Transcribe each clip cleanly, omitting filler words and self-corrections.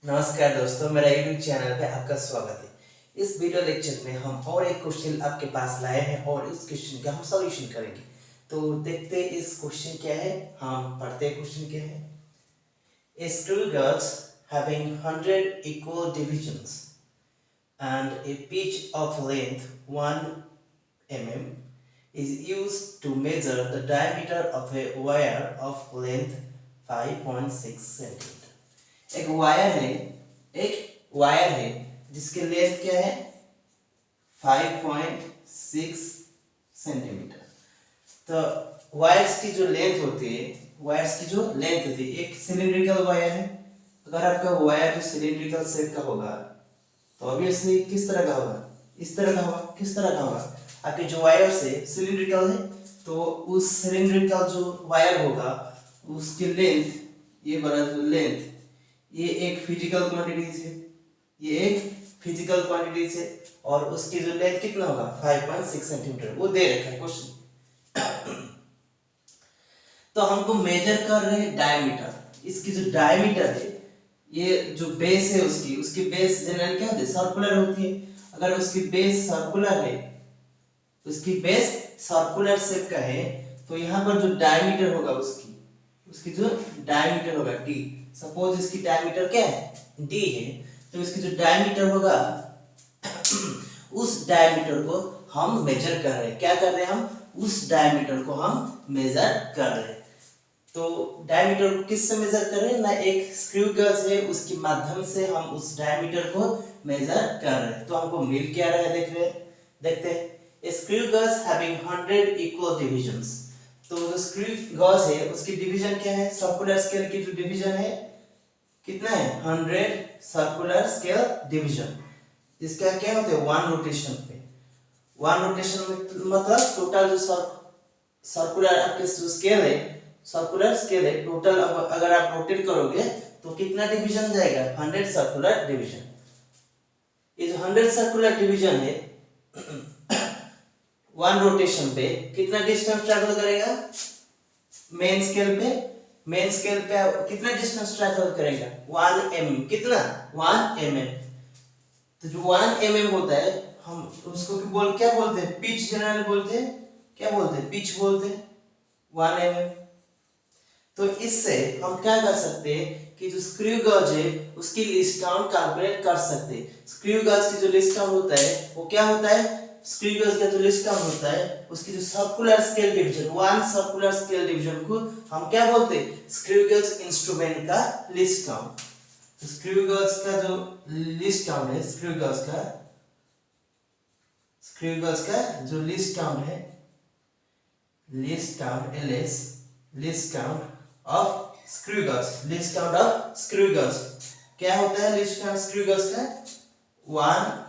नमस्कार दोस्तों, मेरा यूट्यूब चैनल पे आपका स्वागत है। इस वीडियो लेक्चर में हम और एक क्वेश्चन आपके पास लाए हैं और इस क्वेश्चन का हम सॉल्यूशन करेंगे। तो देखते हैं इस क्वेश्चन क्या है। हम पढ़ते हैं क्वेश्चन क्या है। A screw gauge having 100 equal divisions and a pitch of length 1 mm is used to measure the diameter of a wire of length 5.6 cm। एक वायर है जिसकी लेंथ क्या है 5.6 सेंटीमीटर। तो वायर्स की जो लेंथ होती है, एक सिलिंड्रिकल वायर है। अगर आपका वायर जो सिलिंड्रिकल शेप का होगा तो ऑब्वियसली किस तरह का होगा, इस तरह का होगा। किस तरह का होगा, आपके जो वायर से सिलिंड्रिकल है तो उस सिलिंड्रिकल जो वायर होगा उसकी लेंथ, ये बड़ा जो लेंथ, ये एक फिजिकल क्वांटिटीज है और उसकी जो लेंथ कितना होगा 5.6 सेंटीमीटर, वो दे रखा है क्वेश्चन। तो हमको मेजर कर रहे हैं डायमीटर। इसकी जो डायमीटर है, ये जो बेस है उसकी बेस जनरली क्या होती है, सर्कुलर होती है। अगर उसकी बेस सर्कुलर है, उसकी बेस सर्कुलर शेप का है, तो यहाँ पर जो डायमीटर होगा उसकी जो डायमीटर होगा d, सपोज इसकी डायमीटर क्या है d है, तो इसकी जो डायमीटर होगा उस डायमीटर को हम मेजर कर रहे हैं। क्या कर रहे हैं, हम उस डायमीटर को हम मेजर कर रहे हैं। तो डायमीटर को किससे मेजर कर रहे हैं ना, एक स्क्रू गेज है उसके माध्यम से हम उस डायमीटर को मेजर कर रहे हैं। तो हमको मिल क्या रहा है, देखते हैं। A screw gauge having 100 equal divisions। तो जो स्क्रू गॉज है उसकी डिवीजन क्या है, सर्कुलर स्केल की जो डिवीजन है कितना है 100 सर्कुलर स्केल डिवीजन। इसका क्या होता है, वन रोटेशन में मतलब टोटल जो सर्कुलर आपके जो स्केल है, सर्कुलर स्केल है, टोटल अगर आप रोटेट करोगे तो कितना डिवीजन जाएगा 100 सर्कुलर डिवीजन। ये जो 100 सर्कुलर डिवीजन है वन रोटेशन पे कितना डिस्टेंस ट्रैवल करेगा, मेन स्केल पे कितना डिस्टेंस ट्रैवल करेगा 1 mm। कितना 1 mm। तो जो 1 mm होता है हम उसको क्या बोलते हैं, पिच जनरल बोलते हैं। क्या बोलते हैं, पिच बोलते हैं 1 mm। तो इससे हम क्या कर सकते हैं कि जो स्क्रू गॉज है उसकी लिस्ट काउंट कैलकुलेट कर सकते हैं। स्क्रू गॉज की जो लिस्ट काउंट होता है वो क्या होता है, स्क्रू गेज का जो लिस्ट काउंट होता है उसकी जो circular scale division, one circular scale division को हम क्या बोलते हैं, स्क्रू गेज इंस्ट्रूमेंट का लिस्ट काउंट। तो स्क्रू गेज का जो लिस्ट काउंट है, स्क्रू गेज का जो लिस्ट काउंट है, list count LS, list count of screw gauge, क्या होता है लिस्ट काउंट स्क्रू गेज का, वन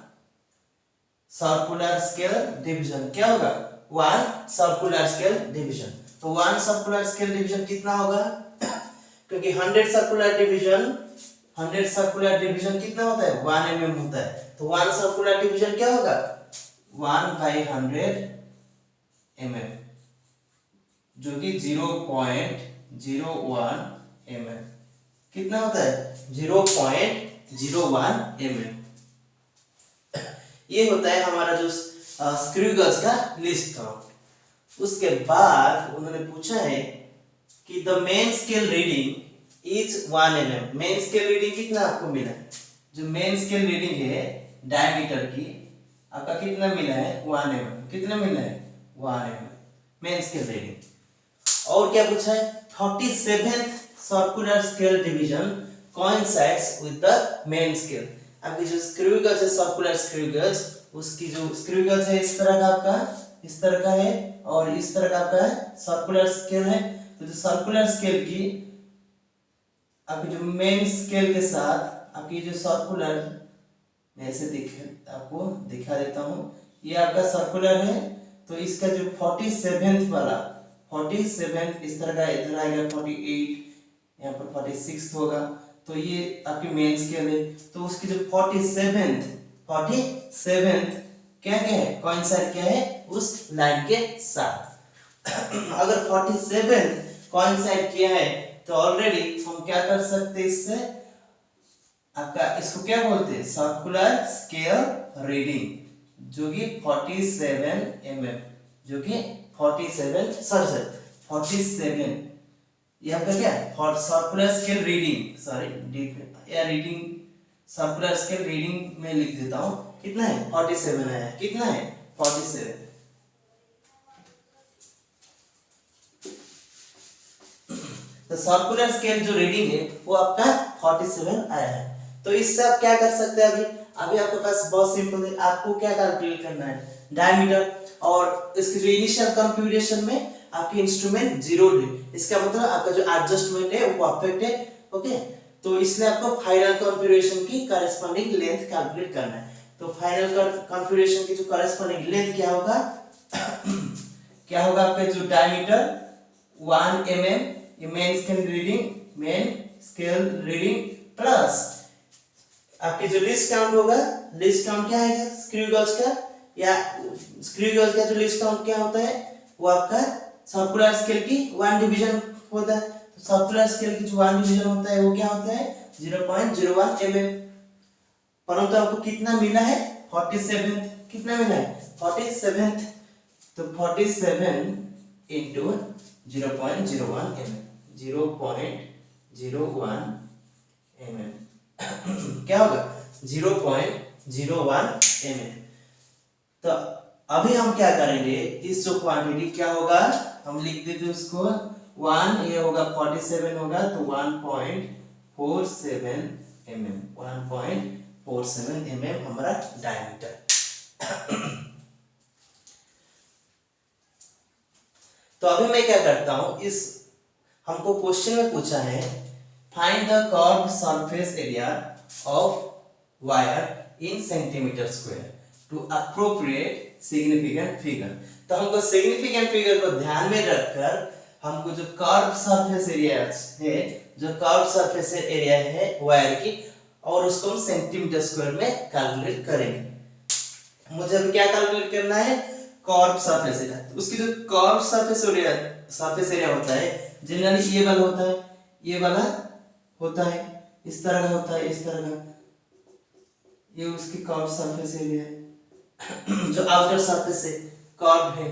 सर्कुलर स्केल डिवीजन। क्या होगा, वन सर्कुलर स्केल डिवीजन। तो वन सर्कुलर स्केल डिवीजन कितना होगा, क्योंकि 100 सर्कुलर डिवीजन कितना होता है 1 mm होता है। तो वन सर्कुलर डिवीजन क्या होगा 1/100 mm, जो कि 0.01 mm। कितना होता है 0.01 mm। ये होता है हमारा जो स्क्रू गेज का लिस्ट काउंट। उसके बाद उन्होंने पूछा है कि the main scale reading is 1 mm। Main scale reading कितना आपको मिला है, जो मेन स्केल रीडिंग है डायमीटर की आपका कितना मिला है 1 mm। कितना मिला है 1 mm मेन स्केल रीडिंग। और क्या पूछा है 37th circular scale division coincides with the main scale. आपकी जो स्क्रू गेज है सर्कुलर स्क्रू गेज, उसकी जो स्क्रू गेज है इस तरह का आपका, इस तरह का है और इस तरह का आपका है सर्कुलर स्केल है। तो जो सर्कुलर स्केल की आपकी जो मेन स्केल के साथ आपकी जो सर्कुलर, मैं ऐसे आपको दिखा देता हूँ, ये आपका सर्कुलर है। तो इसका जो 47th वाला 47th इस तरह का इधर आएगा, 48 यहाँ पर 46 होगा। तो ये आपकी मेन स्केल है। तो उसकी जो 47th क्या है, कोइंसाइड क्या है उस लाइन के साथ। अगर 47th कोइंसाइड किया है तो ऑलरेडी हम क्या कर सकते हैं, इससे आपका इसको क्या बोलते हैं, सर्कुलर स्केल रीडिंग, जो कि 47 mm, जो कि 47 सॉरी 47, ये आपका क्या सर्कुलर स्केल रीडिंग, सॉरी या रीडिंग, सर्कुलर स्केल रीडिंग में लिख देता हूँ, कितना है 47 है, कितना है 47। तो सर्कुलर स्केल जो रीडिंग है वो आपका 47 आया है। तो इससे आप क्या कर सकते हैं, अभी आपके पास बहुत सिंपल है, आपको क्या कैलकुलेट करना है, डायमीटर, और इसके जो इनिशियल कंप्यूटेशन में आपकी इंस्ट्रूमेंट जीरोड है, इसका मतलब आपका जो एडजस्टमेंट है वो परफेक्ट है, ओके। तो इसलिए आपको फाइनल कॉन्फ़िगरेशन की कॉरेस्पॉन्डिंग लेंथ कैलकुलेट करना है। तो फाइनल कॉन्फ़िगरेशन की जो कॉरेस्पॉन्डिंग लेंथ क्या होगा क्या होगा आपका जो डायमीटर 1 mm, ये मेन स्केल रीडिंग प्लस आपके जो लीस्ट काउंट होगा, लीस्ट काउंट क्या है स्क्रू गॉज का, या स्क्रू गॉज का जो लीस्ट काउंट क्या होता है वो आपका सर्कुलर स्केल की 1 डिवीजन होता है। तो सर्कुलर स्केल की जो 1 डिवीजन होता है वो क्या होता है 0.01 mm, परंतु आपको कितना मिला है 47, कितना मिला है 47, तो 47 into 0.01 mm, 0.01 mm क्या होगा 0.01 mm। तो अभी हम क्या करेंगे, इस जो क्वांटिटी क्या होगा हम लिख देते हैं उसको 1, ये होगा 47 होगा तो 1.47 mm, 1.47 mm हमारा डायमीटर। तो अभी मैं क्या करता हूं, इस हमको क्वेश्चन में पूछा है find the curve surface area of wire in centimetre square to appropriate significant figure. तो हमको सिग्निफिकेंट फिगर को ध्यान में रखकर हमको जो कर्व सरफेस एरिया है, जो कर्व सरफेस एरिया है वायर की, और उसको हम सेंटीमीटर स्क्वायर में कैलकुलेट करेंगे। मुझे अभी क्या कैलकुलेट करना है, कर्व सरफेस एरिया। उसकी जो कर्व सरफेस एरिया होता है जनरली ये वाला होता है, ये वाला होता है, इस तरह का होता है, इस तरह का, ये उसकी कर्व सरफेस एरिया है। जो आउटर सरफेस है कर्व है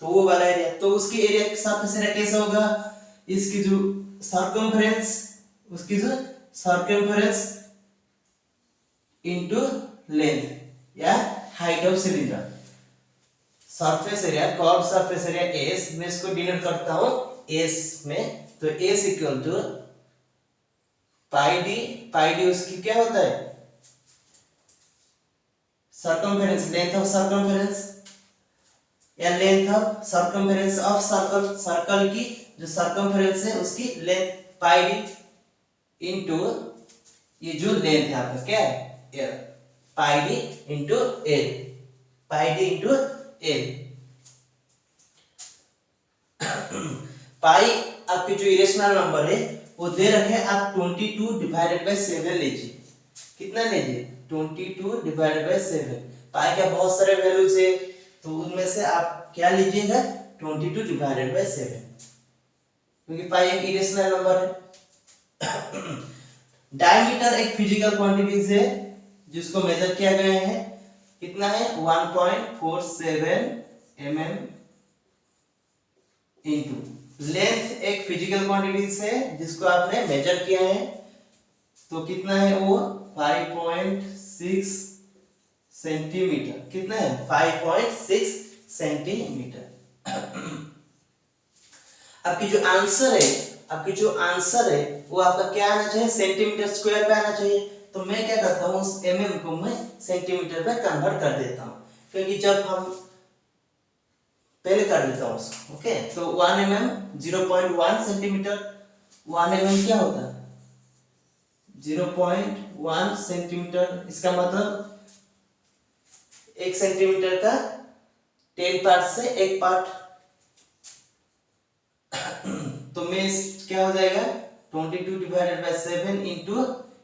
तो वो वाला एरिया, तो उसकी एरिया सरफेस एरिया कैसा होगा, इसकी जो सर्कमफेरेंस, उसकी जो सर्कमफेरेंस इनटू लेंथ या height of cylinder, surface area curve surface area S, मैं इसको डिनोट करता हूं एस में, तो S equal to pi D उसकी क्या होता है सर्कमफेरेंस, लेंथ ऑफ सर्कमफेरेंस या length of circumference of circle, circle की जो सर्कमफेरेंस है उसकी लेंथ पाई डी इनटू ये जो लेंथ है आपका क्या है एल, पाई डी इनटू एल, पाई डी इनटू एल। पाई आपके जो इरेशनल नंबर है वो दे रखे, आप 22 डिवाइडेड बाय 7 लीजिए, कितना लीजिए 22 डिवाइडेड बाय 7। पाई का बहुत सारे वैल्यूज है तो उनमें से आप क्या लीजिएगा 22 डिवाइडेड बाय 7, क्योंकि पाई एक इरेशनल नंबर है। डायमीटर एक फिजिकल क्वांटिटीज है जिसको मेजर किया गया है, कितना है 1.47 mm इनटू लेंथ एक फिजिकल क्वांटिटीज है जिसको आपने मेजर किया है, तो कितना है वो 5.6 सेंटीमीटर, कितना है 5.6 सेंटीमीटर। आपकी जो आंसर है वो आपका क्या आना चाहिए सेंटीमीटर स्क्वायर पे आना चाहिए। तो मैं क्या करता हूँ उस mm को मैं सेंटीमीटर पे कन्वर्ट कर देता हूँ, क्योंकि जब हम पहले कर देता हूँ उसको, ओके। तो 1 mm 0.1 सेंटीमीटर, 1 mm क्या होता है 0.1 सेंटीमीटर, इसका मतलब 1 सेंटीमीटर का 10 पार्ट से 1 पार्ट, तो में क्या हो जाएगा 22 डिवाइडेड बाय 7 इनटू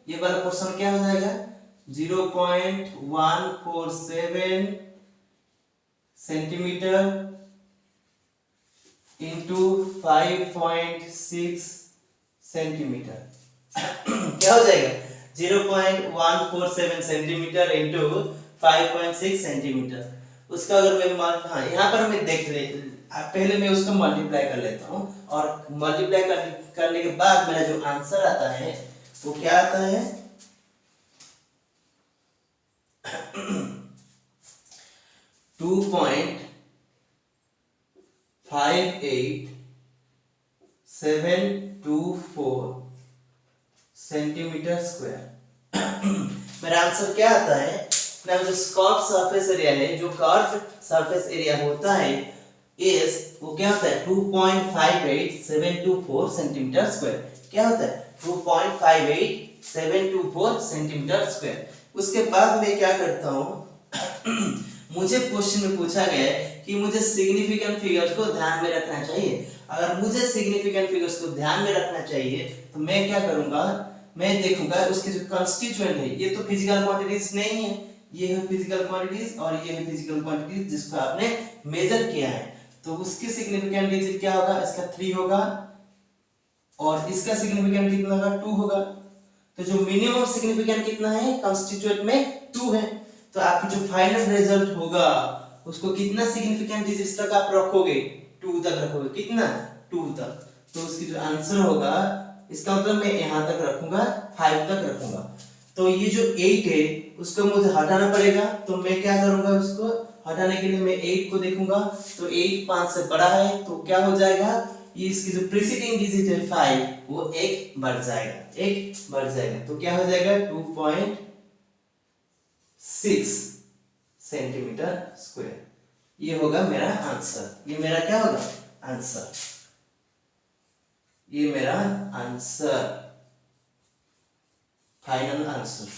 ये वाला पोर्शन क्या हो जाएगा 0.147 सेंटीमीटर इनटू 5.6 सेंटीमीटर क्या हो जाएगा 0.147 सेंटीमीटर इंटू 5.6 सेंटीमीटर। उसका अगर मैं हाँ यहाँ पर मैं देख ले पहले मैं उसको मल्टीप्लाई कर लेता हूँ और मल्टीप्लाई करने के बाद मेरा जो आंसर आता है वो क्या आता है 2.58724 सेंटीमीटर स्क्वायर। मेरा आंसर क्या आता है ना, जो कर्व सरफेस एरिया है, जो कर्व सरफेस एरिया होता है इस वो क्या होता है 2.58724 सेंटीमीटर स्क्वायर। क्या होता है 2.58724 सेंटीमीटर स्क्वायर। उसके बाद मैं क्या करता हूँ मुझे क्वेश्चन में पूछा गया है कि मुझे सिग्निफिकेंट फिगर्स को ध्यान में रखना चाहिए। अगर मुझे सिग्निफिकेंट फिगर्स को ध्यान में रखना चाहिए तो मैं क्या करूंगा, मैं देखूंगा उसके जो कंस्टिट्यूएंट है, ये तो फिजिकल क्वांटिटीज नहीं है, ये है फिजिकल क्वांटिटीज और ये है फिजिकल क्वांटिटीज जिसको आपने मेजर किया है। तो उसकी सिग्निफिकेंट डिजिट क्या होगा, इसका 3 होगा और इसका सिग्निफिकेंट कितना होगा 2 होगा। तो जो मिनिमम सिग्निफिकेंट कितना है कंस्टिट्यूएंट में 2 है। तो आपकी जो फाइनल रिजल्ट होगा उसको कितना सिग्निफिकेंट डिजिट्स तक आप रखोगे, 2 तक रखोगे, कितना 2 तक। तो उसकी जो आंसर होगा इसका मतलब मैं यहां तक रखूंगा 5 तक रखूंगा। तो ये जो 8 है उसको मुझे हटाना पड़ेगा। तो मैं क्या करूंगा, उसको हटाने के लिए मैं 8 को देखूंगा। तो 8 5 से बड़ा है तो क्या हो जाएगा, ये इसकी जो प्रीसीडिंग डिजिट है 5 वो 1 बढ़ जाएगा, 1 बढ़ जाएगा। तो क्या हो जाएगा 2.6 सेंटीमीटर स्क्वायर। ये होगा मेरा आंसर। ये मेरा क्या होगा आंसर, ये मेरा आंसर, फाइनल आंसर।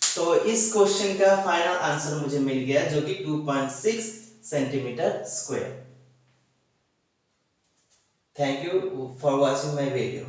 तो इस क्वेश्चन का फाइनल आंसर मुझे मिल गया जो कि 2.6 centimetre square. Thank you for watching my video.